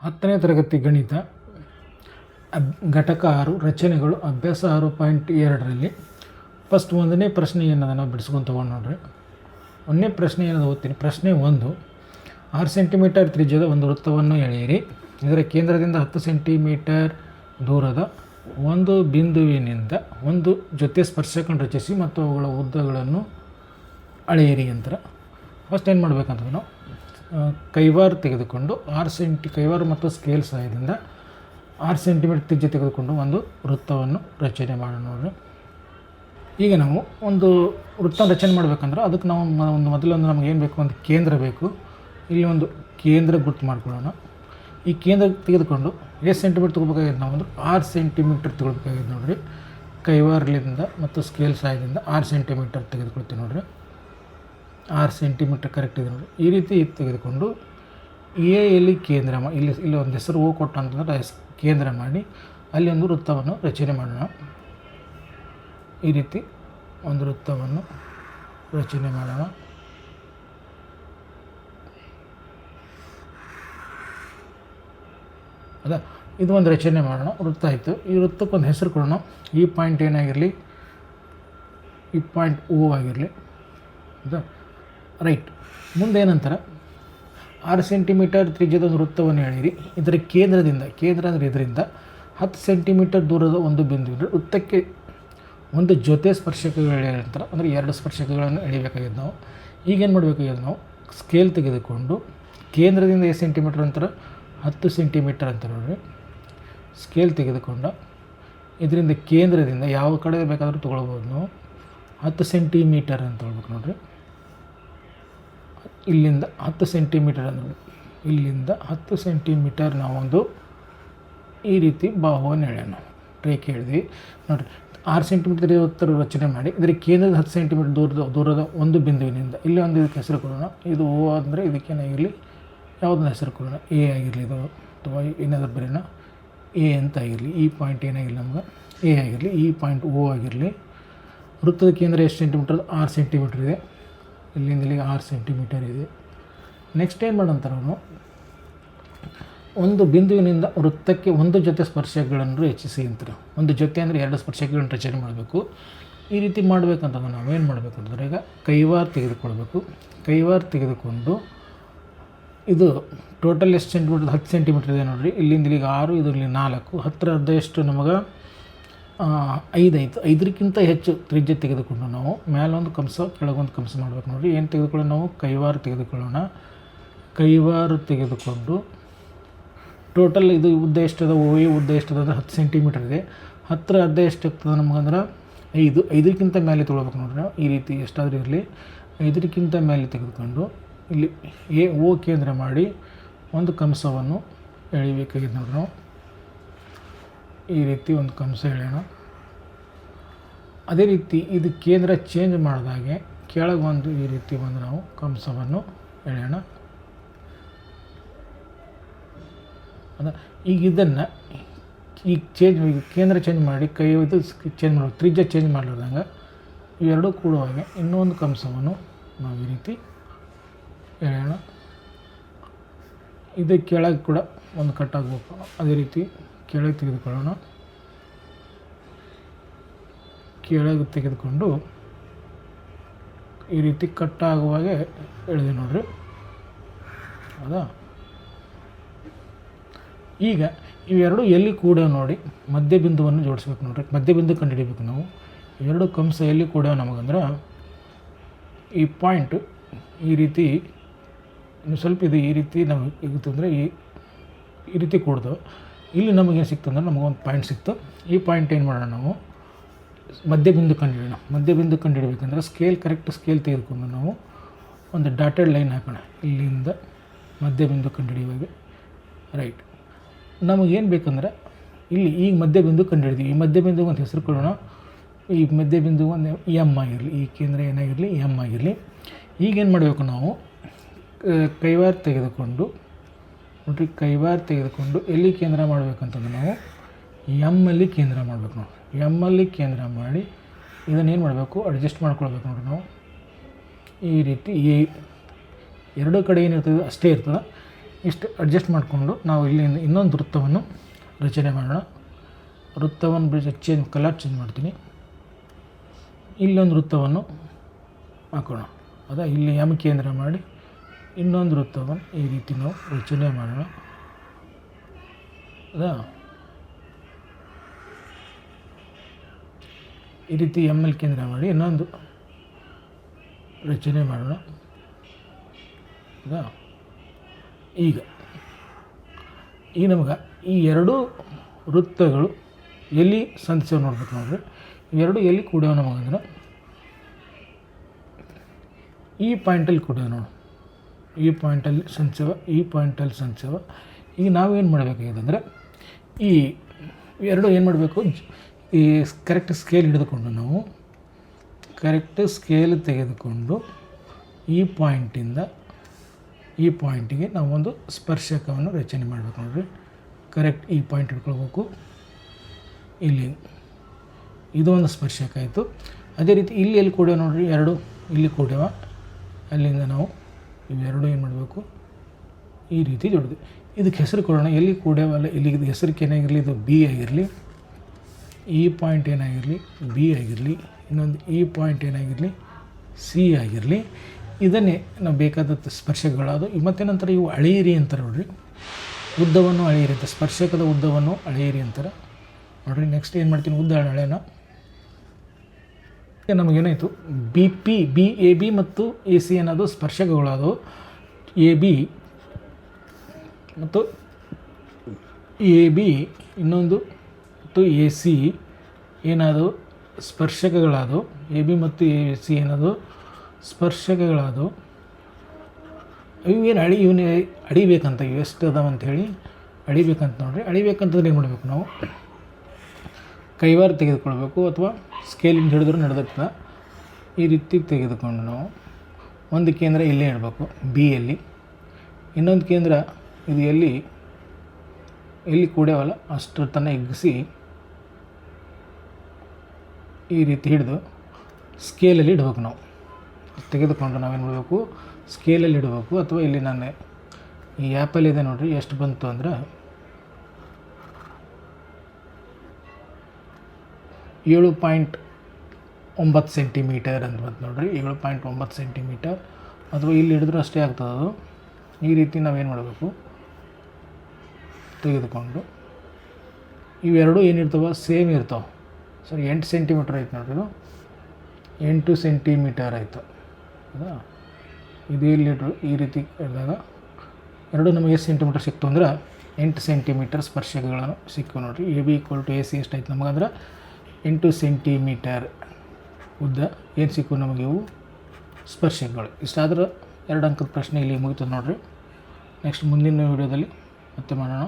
10ನೇ ತರಗತಿ ಗಣಿತ ಘಟಕ 6 ರಚನೆಗಳು ಅಭ್ಯಾಸ 6.2ರಲ್ಲಿ ಫಸ್ಟ್ ಒಂದನೇ ಪ್ರಶ್ನೆ ಏನದ ನಾವು ಬಿಡಿಸ್ಕೊಂಡು ತೊಗೊಂಡು ನೋಡ್ರಿ. ಒಂದನೇ ಪ್ರಶ್ನೆ ಏನದು ಓದ್ತೀನಿ. ಪ್ರಶ್ನೆ 1, 6 ಸೆಂಟಿಮೀಟರ್ ತ್ರಿಜ್ಯದ ಒಂದು ವೃತ್ತವನ್ನು ಎಳೆಯಿರಿ. ಇದರ ಕೇಂದ್ರದಿಂದ 10 ಸೆಂಟಿಮೀಟರ್ ದೂರದ ಒಂದು ಬಿಂದುವಿನಿಂದ ಒಂದು ಜೊತೆ ಸ್ಪರ್ಶಕವನ್ನು ರಚಿಸಿ ಮತ್ತು ಅವುಗಳ ಉದ್ದಗಳನ್ನು ಅಳೆಯಿರಿ ಅಂತ. ಫಸ್ಟ್ ಏನು ಮಾಡಬೇಕಂತಂದ್ರೆ ನಾವು ಕೈವಾರ ತೆಗೆದುಕೊಂಡು ಕೈವಾರ ಮತ್ತು ಸ್ಕೇಲ್ ಸಹಾಯದಿಂದ 6 ಸೆಂಟಿಮೀಟರ್ ತ್ರಿಜ್ಯ ತೆಗೆದುಕೊಂಡು ಒಂದು ವೃತ್ತವನ್ನು ರಚನೆ ಮಾಡೋಣ ನೋಡ್ರಿ. ಈಗ ನಾವು ಒಂದು ವೃತ್ತ ರಚನೆ ಮಾಡಬೇಕಂದ್ರೆ ಅದಕ್ಕೆ ನಾವು ಮೊದಲೊಂದು ನಮ್ಗೆ ಏನು ಬೇಕು, ಒಂದು ಕೇಂದ್ರ ಬೇಕು. ಇಲ್ಲಿ ಒಂದು ಕೇಂದ್ರ ಗುರ್ತು ಮಾಡ್ಕೊಳ್ಳೋಣ. ಈ ಕೇಂದ್ರ ತೆಗೆದುಕೊಂಡು ಎಷ್ಟು ಸೆಂಟಿಮೀಟರ್ ತೊಗೋಬೇಕಾಗಿದೆ ನಾವು ಅಂದ್ರೆ 6 ಸೆಂಟಿಮೀಟರ್ ತೊಗೊಳ್ಬೇಕಾಗಿದೆ ನೋಡಿರಿ. ಕೈವಾರಲಿಂದ ಮತ್ತು ಸ್ಕೇಲ್ ಸಹಾಯದಿಂದ 6 ಸೆಂಟಿಮೀಟರ್ ತೆಗೆದುಕೊಳ್ತೀವಿ ನೋಡಿರಿ. 6 ಸೆಂಟಿಮೀಟರ್ ಕರೆಕ್ಟ್ ಇದೆ ನೋಡಿ. ಈ ರೀತಿ ತೆಗೆದುಕೊಂಡು ಎಲ್ಲಿ ಕೇಂದ್ರ ಇಲ್ಲಿ ಒಂದು ಹೆಸರು ಓ ಕೊಟ್ಟು ಅಂತಂದ್ರೆ ಕೇಂದ್ರ ಮಾಡಿ ಅಲ್ಲಿ ಒಂದು ವೃತ್ತವನ್ನು ರಚನೆ ಮಾಡೋಣ. ಈ ರೀತಿ ಒಂದು ವೃತ್ತವನ್ನು ರಚನೆ ಮಾಡೋಣ. ಅದ ಇದು ಒಂದು ರಚನೆ ಮಾಡೋಣ. ವೃತ್ತ ಆಯಿತು. ಈ ವೃತ್ತಕ್ಕೊಂದು ಹೆಸರು ಕೊಡೋಣ. ಈ ಪಾಯಿಂಟ್ ಏನಾಗಿರಲಿ, ಈ ಪಾಯಿಂಟ್ ಓ ಆಗಿರಲಿ. ಹೌದಾ, ರೈಟ್. ಮುಂದೆ ಏನಂತಾರೆ, 6 ಸೆಂಟಿಮೀಟರ್ ತ್ರಿಜ್ಯದ ಒಂದು ವೃತ್ತವನ್ನು ಎಳೆಯಿರಿ. ಇದರ ಕೇಂದ್ರ ಅಂದರೆ ಇದರಿಂದ 10 ಸೆಂಟಿಮೀಟರ್ ದೂರದ ಒಂದು ಬಿಂದುವಿನ ವೃತ್ತಕ್ಕೆ ಒಂದು ಜೊತೆ ಸ್ಪರ್ಶಕಗಳು ಎಳೆಯಂತಾರೆ. ಅಂದರೆ 2 ಸ್ಪರ್ಶಕಗಳನ್ನು ಎಳಿಬೇಕಾಗಿದೆ ನಾವು. ಈಗೇನು ಮಾಡಬೇಕಾಗಿದೆ, ನಾವು ಸ್ಕೇಲ್ ತೆಗೆದುಕೊಂಡು ಕೇಂದ್ರದಿಂದ ಎಷ್ಟು ಸೆಂಟಿಮೀಟರ್ ಅಂತಾರೆ, 10 ಸೆಂಟಿಮೀಟರ್ ಅಂತ ನೋಡಿರಿ. ಸ್ಕೇಲ್ ತೆಗೆದುಕೊಂಡು ಇದರಿಂದ ಕೇಂದ್ರದಿಂದ ಯಾವ ಕಡೆ ಬೇಕಾದರೂ ತೊಗೊಳ್ಬೋದು ನಾವು. 10 ಸೆಂಟಿಮೀಟರ್ ಅಂತ ತೊಗೊಳ್ಬೇಕು ನೋಡಿರಿ. ಇಲ್ಲಿಂದ 10 ಸೆಂಟಿಮೀಟರ್ ಅಂದ್ರೆ ಇಲ್ಲಿಂದ 10 ಸೆಂಟಿಮೀಟರ್ ನಾವೊಂದು ಈ ರೀತಿ ಬಾಹುವನ್ನು ಎಳೆಯೋಣ. ರೇಖೆ ಎಳೆದ್ವಿ ನೋಡಿರಿ. 6 ಸೆಂಟಿಮೀಟರ್ ಉತ್ತರ ರಚನೆ ಮಾಡಿ ಇದರ ಕೇಂದ್ರದ 10 ಸೆಂಟಿಮೀಟರ್ ದೂರದ ಒಂದು ಬಿಂದುವಿನಿಂದ ಇಲ್ಲಿ ಒಂದು ಇದಕ್ಕೆ ಹೆಸರು ಕೊಡೋಣ. ಇದು ಓ ಅಂದರೆ ಇದಕ್ಕೇನಾಗಿರಲಿ, ಯಾವುದನ್ನ ಹೆಸರು ಕೊಡೋಣ, ಎ ಆಗಿರಲಿ ಇದು, ಅಥವಾ ಏನಾದರೂ ಬರೋಣ ಎ ಅಂತ ಆಗಿರಲಿ. ಈ ಪಾಯಿಂಟ್ ಏನಾಗಿರಲಿ ನಮ್ಗೆ ಎ ಆಗಿರಲಿ, ಈ ಪಾಯಿಂಟ್ ಓ ಆಗಿರಲಿ. ವೃತ್ತದ ಕೇಂದ್ರ ಎಷ್ಟು ಸೆಂಟಿಮೀಟರ್, 6 ಸೆಂಟಿಮೀಟರ್ ಇದೆ. ಇಲ್ಲಿಂದ ಇಲ್ಲಿಗೆ 6 ಸೆಂಟಿಮೀಟರ್ ಇದೆ. ನೆಕ್ಸ್ಟ್ ಏನು ಮಾಡೋಂತಾರೆ ಅವನು, ಒಂದು ಬಿಂದುವಿನಿಂದ ವೃತ್ತಕ್ಕೆ ಒಂದು ಜೊತೆ ಸ್ಪರ್ಶಕಗಳನ್ನು ರಚಿಸಿ ಅಂತಾರೆ. ಒಂದು ಜೊತೆ ಅಂದರೆ 2 ಸ್ಪರ್ಶಕಗಳನ್ನು ರಚನೆ ಮಾಡಬೇಕು. ಈ ರೀತಿ ಮಾಡಬೇಕಂತಂದ್ರೆ ನಾವೇನು ಮಾಡಬೇಕಂತಂದ್ರೆ ಈಗ ಕೈವಾರ ತೆಗೆದುಕೊಳ್ಬೇಕು. ಕೈವಾರ ತೆಗೆದುಕೊಂಡು ಇದು ಟೋಟಲ್ ಎಷ್ಟು ಸೆಂಟಿಮೀಟರ್, 10 ಸೆಂಟಿಮೀಟರ್ ಇದೆ ನೋಡಿರಿ. ಇಲ್ಲಿಂದ ಇಲ್ಲಿಗೆ 6, ಇದರಲ್ಲಿ 4, 10 ಅರ್ಧ ಎಷ್ಟು ನಮಗೆ 5 ಆಯಿತು. 5ಕ್ಕಿಂತ ಹೆಚ್ಚು ತ್ರಿಜ್ಯ ತೆಗೆದುಕೊಂಡು ನಾವು ಮೇಲೊಂದು ಕಂಸ ಕೆಳಗೊಂದು ಕಂಸ ಮಾಡಬೇಕು ನೋಡಿರಿ. ಏನು ತೆಗೆದುಕೊಳ್ಳೋಣ, ನಾವು ಕೈವಾರ ತೆಗೆದುಕೊಳ್ಳೋಣ. ಕೈವಾರ ತೆಗೆದುಕೊಂಡು ಟೋಟಲ್ ಇದು ಉದ್ದ ಎಷ್ಟದ, ಓ ಎ ಉದ್ದ ಎಷ್ಟದ ಅಂದರೆ 10 ಸೆಂಟಿಮೀಟರ್ ಇದೆ. 10 ಅರ್ಧ ಎಷ್ಟು ಆಗ್ತದೆ ನಮಗಂದ್ರೆ 5ಕ್ಕಿಂತ ಮೇಲೆ ತೊಗೊಳ್ಬೇಕು ನೋಡ್ರಿ ನಾವು. ಈ ರೀತಿ ಎಷ್ಟಾದರೂ ಇರಲಿ 5ಕ್ಕಿಂತ ಮೇಲೆ ತೆಗೆದುಕೊಂಡು ಇಲ್ಲಿ ಎ ಓ ಕೇಂದ್ರ ಮಾಡಿ ಒಂದು ಕಂಸವನ್ನು ಎಳಿಬೇಕಾಗಿದೆ ನೋಡ್ರಿ ನಾವು. ಈ ರೀತಿ ಒಂದು ಕಂಸ ಎಳೆಯೋಣ. ಅದೇ ರೀತಿ ಇದು ಕೇಂದ್ರ ಚೇಂಜ್ ಮಾಡಿದಾಗೆ ಕೆಳಗೊಂದು ಈ ರೀತಿ ಒಂದು ನಾವು ಕಂಸವನ್ನು ಎಳೆಯೋಣ. ಅದ ಈಗ ಇದನ್ನು ಈಗ ಕೇಂದ್ರ ಚೇಂಜ್ ಮಾಡಿ ಇದು ಚೇಂಜ್ ಮಾಡಬೇಕು, ತ್ರಿಜ್ಯ ಚೇಂಜ್ ಮಾಡಲಾರ್ದಂಗೆ ಇವೆರಡೂ ಕೂಡುವಾಗೆ ಇನ್ನೊಂದು ಕಂಸವನ್ನು ನಾವು ಈ ರೀತಿ ಎಳೆಯೋಣ. ಇದು ಕೆಳಗೆ ಕೂಡ ಒಂದು ಕಟ್ಟಾಗಬೇಕು. ಅದೇ ರೀತಿ ಕೆಳಗೆ ತೆಗೆದುಕೊಳ್ಳೋಣ. ಕೆಳಗೆ ತೆಗೆದುಕೊಂಡು ಈ ರೀತಿ ಕಟ್ಟಾಗುವಾಗೆ ಎಳೆದೆ ನೋಡ್ರಿ. ಹೌದಾ, ಈಗ ಇವೆರಡು ಎಲ್ಲಿ ಕೂಡ ನೋಡಿ ಮಧ್ಯ ಬಿಂದುವನ್ನು ಜೋಡಿಸ್ಬೇಕು ನೋಡ್ರಿ. ಮಧ್ಯ ಬಿಂದು ಕಂಡುಹಿಡಿಬೇಕು ನಾವು. ಇವೆರಡು ಕಂಸ ಎಲ್ಲಿ ಕೂಡ ನಮಗಂದ್ರೆ ಈ ಪಾಯಿಂಟ್ ಈ ರೀತಿ ಇನ್ನು ಸ್ವಲ್ಪ ಇದು ಈ ರೀತಿ ನಮಗೆ ಸಿಗುತ್ತಂದರೆ ಈ ರೀತಿ ಕೂಡ್ದು ಇಲ್ಲಿ ನಮಗೇನು ಸಿಕ್ತಂದ್ರೆ ನಮಗೊಂದು ಪಾಯಿಂಟ್ ಸಿಕ್ತು. ಈ ಪಾಯಿಂಟ್ ಏನು ಮಾಡೋಣ, ನಾವು ಮಧ್ಯ ಬಿಂದು ಕಂಡುಹಿಡಿಯೋಣ. ಮಧ್ಯ ಬಿಂದು ಕಂಡುಹಿಡಬೇಕಂದ್ರೆ ಕರೆಕ್ಟ್ ಸ್ಕೇಲ್ ತೆಗೆದುಕೊಂಡು ನಾವು ಒಂದು ಡಾಟೆಡ್ ಲೈನ್ ಹಾಕೋಣ. ಇಲ್ಲಿಂದ ಮಧ್ಯ ಬಿಂದು ಕಂಡುಹಿಡಿಯುವಾಗ ರೈಟ್. ನಮಗೇನು ಬೇಕಂದ್ರೆ ಇಲ್ಲಿ ಈಗ ಮಧ್ಯ ಬಿಂದು ಕಂಡುಹಿಡಿದೀವಿ. ಈ ಮಧ್ಯ ಬಿಂದುಗೆ ಒಂದು ಹೆಸರು ಕೊಡೋಣ. ಈ ಮಧ್ಯ ಬಿಂದು ಒಂದು ಎಮ್ ಆಗಿರಲಿ, ಈ ಕೇಂದ್ರ ಏನಾಗಿರಲಿ ಎಮ್ ಆಗಿರಲಿ. ಈಗೇನು ಮಾಡಬೇಕು, ನಾವು ಕೈವಾರ ತೆಗೆದುಕೊಂಡು ನೋಡ್ರಿ, ಕೈವಾರ ತೆಗೆದುಕೊಂಡು ಎಲ್ಲಿ ಕೇಂದ್ರ ಮಾಡಬೇಕಂತಂದ್ರೆ ನಾವು ಎಮ್ಮಲ್ಲಿ ಕೇಂದ್ರ ಮಾಡಬೇಕು ನಾವು. ಎಮ್ಮಲ್ಲಿ ಕೇಂದ್ರ ಮಾಡಿ ಇದನ್ನೇನು ಮಾಡಬೇಕು, ಅಡ್ಜಸ್ಟ್ ಮಾಡ್ಕೊಳ್ಬೇಕು ನೋಡ್ರಿ ನಾವು. ಈ ರೀತಿ ಎರಡೂ ಕಡೆ ಏನಿರ್ತದೆ ಅಷ್ಟೇ ಇರ್ತದೆ. ಇಷ್ಟು ಅಡ್ಜಸ್ಟ್ ಮಾಡಿಕೊಂಡು ನಾವು ಇಲ್ಲಿಂದ ಇನ್ನೊಂದು ವೃತ್ತವನ್ನು ರಚನೆ ಮಾಡೋಣ. ವೃತ್ತವನ್ನು ಕಲರ್ ಚೇಂಜ್ ಮಾಡ್ತೀನಿ. ಇಲ್ಲೊಂದು ವೃತ್ತವನ್ನು ಹಾಕೋಣ. ಇಲ್ಲಿ ಎಮ್ ಕೇಂದ್ರ ಮಾಡಿ ಇನ್ನೊಂದು ವೃತ್ತವನ್ನು ಈ ರೀತಿ ನಾವು ರಚನೆ ಮಾಡೋಣ. ಈ ರೀತಿ ಎಮ್ ಎಲ್ ಕೇಂದ್ರ ಮಾಡಿ ಇನ್ನೊಂದು ರಚನೆ ಮಾಡೋಣ. ಈಗ ನಮಗೆ ಈ ಎರಡೂ ವೃತ್ತಗಳು ಎಲ್ಲಿ ಸಂಧಿಸೋ ನೋಡ್ಬೇಕು ನೋಡ್ರಿ. ಇವೆರಡು ಎಲ್ಲಿ ಕೂಡ್ಯಾವ ನಮಗಂದ್ರೆ ಈ ಪಾಯಿಂಟಲ್ಲಿ ಕೂಡ್ಯಾವ ನೋಡಿ. ಈ ಪಾಯಿಂಟಲ್ಲಿ ಸಂಧಿಸವ, ಈ ಪಾಯಿಂಟಲ್ಲಿ ಸಂಧಿಸವ. ಈಗ ನಾವೇನು ಮಾಡಬೇಕಾಗಿದೆ ಅಂದರೆ ಈ ಎರಡು ಏನು ಮಾಡಬೇಕು, ಈ ಕರೆಕ್ಟ್ ಸ್ಕೇಲ್ ಹಿಡಿದುಕೊಂಡು ನಾವು ಕರೆಕ್ಟ್ ಸ್ಕೇಲ್ ತೆಗೆದುಕೊಂಡು ಈ ಪಾಯಿಂಟಿಂದ ಈ ಪಾಯಿಂಟಿಗೆ ನಾವೊಂದು ಸ್ಪರ್ಶಕವನ್ನು ರಚನೆ ಮಾಡಬೇಕು ನೋಡಿರಿ. ಕರೆಕ್ಟ್ ಈ ಪಾಯಿಂಟ್ ಹಿಡ್ಕೊಳ್ಬೇಕು. ಇಲ್ಲಿ ಇದು ಒಂದು ಸ್ಪರ್ಶಕ ಆಯಿತು. ಅದೇ ರೀತಿ ಇಲ್ಲಿ ಎಲ್ಲಿ ಕೂಡ್ಯಾವ ನೋಡಿರಿ, ಎರಡು ಇಲ್ಲಿ ಕೂಡ್ಯಾವ. ಅಲ್ಲಿಂದ ನಾವು ಇವೆರಡು ಏನು ಮಾಡಬೇಕು, ಈ ರೀತಿ ಜೋಡಿದ್ವಿ. ಇದಕ್ಕೆ ಹೆಸರು ಕೊಡೋಣ. ಎಲ್ಲಿ ಕೂಡ್ಯಾವಲ್ಲ ಇಲ್ಲಿಗೆ ಹೆಸರಿಗೆ ಏನಾಗಿರಲಿ, ಇದು ಬಿ ಆಗಿರಲಿ. ಈ ಪಾಯಿಂಟ್ ಏನಾಗಿರಲಿ ಬಿ ಆಗಿರಲಿ. ಇನ್ನೊಂದು ಈ ಪಾಯಿಂಟ್ ಏನಾಗಿರಲಿ ಸಿ ಆಗಿರಲಿ. ಇದನ್ನೇ ನಾವು ಬೇಕಾದ ಸ್ಪರ್ಶಕಗಳಾದವು. ಮತ್ತು ನಂತರ ಇವು ಅಳೆಯಿರಿ ಅಂತಾರೆ ನೋಡಿರಿ. ಉದ್ದವನ್ನು ಅಳೆಯಿರಿ ಅಂತ, ಸ್ಪರ್ಶಕದ ಉದ್ದವನ್ನು ಅಳೆಯಿರಿ ಅಂತಾರೆ ನೋಡಿರಿ. ನೆಕ್ಸ್ಟ್ ಏನು ಮಾಡ್ತೀನಿ, ಉದ್ದ ಅಳೆಯೋಣ. ನಮಗೇನಾಯಿತು, ಬಿ ಎ ಬಿ ಮತ್ತು ಎ ಸಿ ಅನ್ನೋದು ಸ್ಪರ್ಶಕಗಳಾದವು. ಎ ಬಿ ಮತ್ತು ಎ ಬಿ ಇನ್ನೊಂದು ಮತ್ತು ಎ ಸಿ ಏನಾದವು ಸ್ಪರ್ಶಕಗಳಾದವು. ಎ ಬಿ ಮತ್ತು ಎ ಸಿ ಏನದು ಸ್ಪರ್ಶಕಗಳಾದವು. ಇವನು ಅಡಿಬೇಕಂತ, ಇವು ಎಷ್ಟು ಅದಾವ ಅಂಥೇಳಿ ಅಡಿಬೇಕಂತ ನೋಡಿರಿ. ಅಡಿಬೇಕಂತಂದ್ರೆ ಏನು ಮಾಡಬೇಕು, ನಾವು ಕೈವಾರ ತೆಗೆದುಕೊಳ್ಬೇಕು ಅಥವಾ ಸ್ಕೇಲಿಂದ ಹಿಡಿದ್ರೂ ನಡೆದಿರ್ತದೆ. ಈ ರೀತಿ ತೆಗೆದುಕೊಂಡು ನಾವು ಒಂದು ಕೇಂದ್ರ ಇಲ್ಲೇ ಇಡಬೇಕು ಬಿಯಲ್ಲಿ. ಇನ್ನೊಂದು ಕೇಂದ್ರ ಇದು ಎಲ್ಲಿ ಕೂಡ್ಯಾವಲ್ಲ ಅಷ್ಟರ ತನಕ ಎಗ್ಗಿಸಿ ಈ ರೀತಿ ಹಿಡಿದು ಸ್ಕೇಲಲ್ಲಿ ಇಡಬೇಕು. ನಾವು ತೆಗೆದುಕೊಂಡು ನಾವೇನು ಮಾಡಬೇಕು, ಸ್ಕೇಲಲ್ಲಿ ಇಡಬೇಕು. ಅಥವಾ ಇಲ್ಲಿ ನಾನು ಈ ಆ್ಯಪಲ್ಲಿ ಇದೆ ನೋಡಿರಿ, ಎಷ್ಟು ಬಂತು ಅಂದ್ರೆ 7.9 ಸೆಂಟಿಮೀಟರ್ ಅಂತ ಬಂತು ನೋಡಿರಿ. 7.9 ಸೆಂಟಿಮೀಟರ್. ಅಥವಾ ಇಲ್ಲಿ ಹಿಡಿದ್ರೂ ಅಷ್ಟೇ ಆಗ್ತದೆ ಅದು. ಈ ರೀತಿ ನಾವೇನು ಮಾಡಬೇಕು, ತೆಗೆದುಕೊಂಡು ಇವೆರಡು ಏನಿರ್ತಾವೆ ಸೇಮ್ ಇರ್ತಾವೆ. ಸರಿ 8 ಸೆಂಟಿಮೀಟ್ರ್ ಆಯ್ತು ನೋಡಿರಿ. ಇದು 8 ಸೆಂಟಿಮೀಟರ್ ಆಯಿತು. ಹೌದಾ, ಇದು ಇಲ್ಲಿಟ್ರು ಈ ರೀತಿ ಇದ್ದಾಗ ಎರಡು ನಮಗೆ ಎಷ್ಟು ಸೆಂಟಿಮೀಟರ್ ಸಿಕ್ತು ಅಂದ್ರೆ 8 ಸೆಂಟಿಮೀಟರ್ ಸ್ಪರ್ಶಕಗಳನ್ನು ಸಿಕ್ಕು ನೋಡಿರಿ. A B equal to A C ಎಷ್ಟಾಯ್ತು ನಮಗಂದ್ರೆ 8 ಸೆಂಟಿಮೀಟರ್ ಉದ್ದ ಏನು ಸಿಕ್ಕು ನಮಗೆ, ಇವು ಸ್ಪರ್ಶಕಗಳು. ಇಷ್ಟಾದ್ರೆ 2 ಅಂಕದ ಪ್ರಶ್ನೆ ಇಲ್ಲಿ ಮುಗಿತದೆ ನೋಡಿರಿ. ನೆಕ್ಸ್ಟ್ ಮುಂದಿನ ವೀಡಿಯೋದಲ್ಲಿ ಮತ್ತೆ ಮಾಡೋಣ.